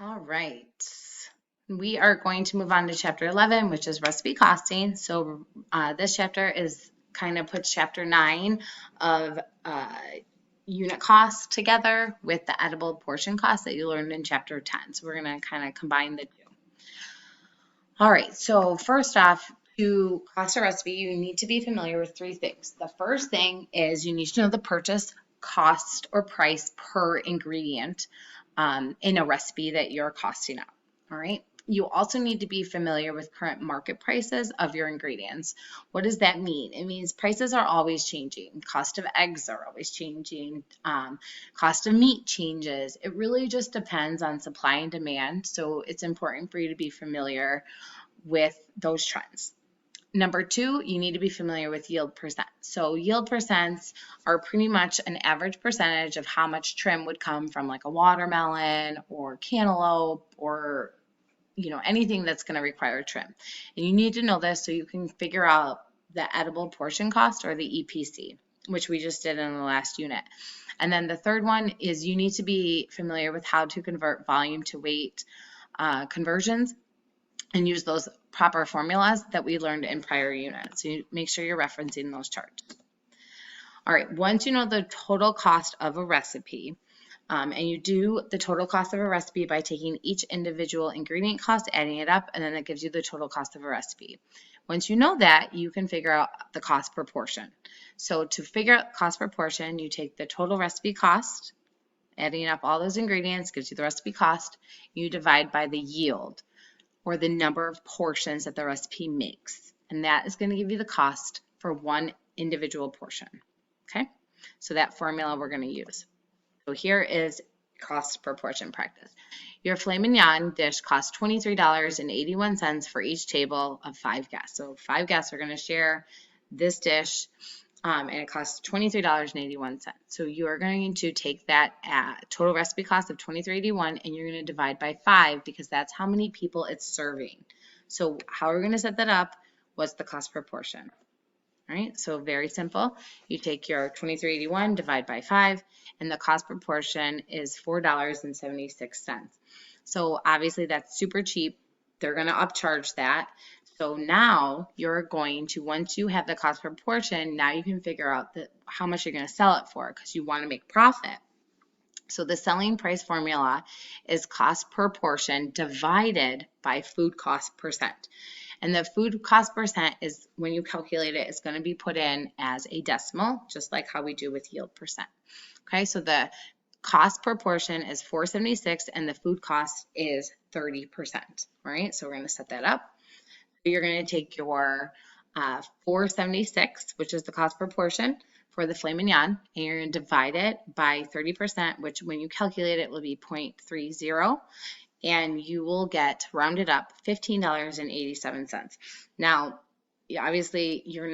All right. We are going to move on to chapter 11, which is recipe costing. So this chapter is kind of puts chapter 9 of unit costs together with the edible portion cost that you learned in chapter 10. So we're going to kind of combine the two. All right. So first off, to cost a recipe, you need to be familiar with three things. The first thing is you need to know the purchase cost or price per ingredient in a recipe that you're costing out. All right. You also need to be familiar with current market prices of your ingredients. What does that mean? It means prices are always changing. Cost of eggs are always changing. Cost of meat changes. It really just depends on supply and demand. So it's important for you to be familiar with those trends. Number two, you need to be familiar with yield percent. So yield percents are pretty much an average percentage of how much trim would come from like a watermelon or cantaloupe or anything that's going to require trim. And you need to know this so you can figure out the edible portion cost or the EPC, which we just did in the last unit. And then the third one is you need to be familiar with how to convert volume to weight conversions and use those proper formulas that we learned in prior units. So you make sure you're referencing those charts. All right, once you know the total cost of a recipe, and you do the total cost of a recipe by taking each individual ingredient cost, adding it up, and then that gives you the total cost of a recipe. Once you know that, you can figure out the cost per portion. So to figure out cost per portion, you take the total recipe cost, adding up all those ingredients gives you the recipe cost. You divide by the yield, or the number of portions that the recipe makes. And that is going to give you the cost for one individual portion. Okay, so that formula we're going to use. So here is cost per portion practice. Your filet mignon dish costs $23.81 for each table of 5 guests. So 5 guests are going to share this dish, and it costs $23.81. So you are going to take that total recipe cost of $23.81 and you're going to divide by 5 because that's how many people it's serving. So how we're going to set that up was the cost per portion. All right, so very simple. You take your $23.81, divide by 5, and the cost per portion is $4.76. So obviously that's super cheap. They're going to upcharge that. So now you're going to, once you have the cost per portion, now you can figure out how much you're going to sell it for because you want to make profit. So the selling price formula is cost per portion divided by food cost percent. And the food cost percent is, when you calculate it, it's going to be put in as a decimal, just like how we do with yield percent. Okay, so the cost per portion is $4.76 and the food cost is 30%. All right, so we're going to set that up. You're going to take your $4.76, which is the cost per portion for the filet mignon, and you're going to divide it by 30%, which when you calculate it will be 0.30, and you will get, rounded up, $15.87. Now, obviously you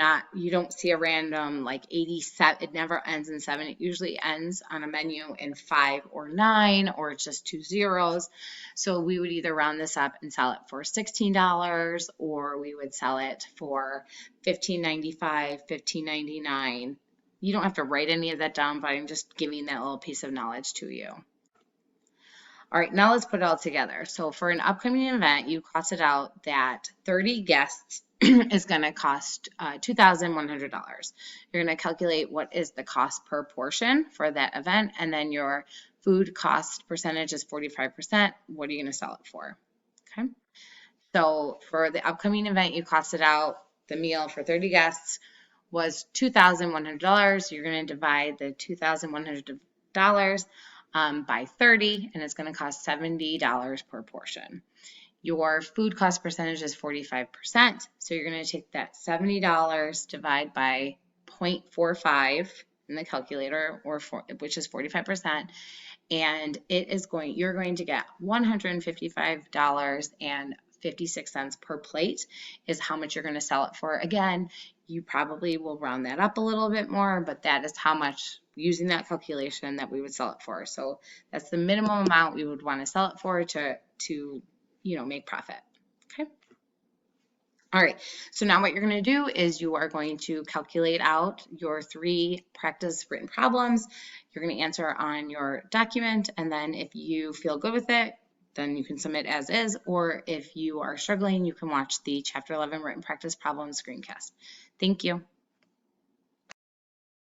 don't see a random like 87, it never ends in 7. It usually ends on a menu in 5 or 9, or it's just 2 zeros. So we would either round this up and sell it for $16, or we would sell it for $15.95, $15.99. You don't have to write any of that down, but I'm just giving that little piece of knowledge to you. All right, now let's put it all together. So for an upcoming event, you costed out that 30 guests is going to cost $2,100. You're going to calculate what is the cost per portion for that event, and then your food cost percentage is 45%. What are you going to sell it for? Okay. So for the upcoming event, you costed out the meal for 30 guests was $2,100. You're going to divide the $2,100 by 30, and it's going to cost $70 per portion. Your food cost percentage is 45%, so you're going to take that $70, divide by 0.45 in the calculator, which is 45%, and you're going to get $155.56 per plate is how much you're going to sell it for. Again, you probably will round that up a little bit more, but that is how much, using that calculation, that we would sell it for. So that's the minimum amount we would want to sell it for to make profit. Okay. All right, so now what you're going to do is you are going to calculate out your 3 practice written problems. You're going to answer on your document, and then if you feel good with it, then you can submit as is, or if you are struggling, you can watch the Chapter 11 written practice problem screencast. Thank you.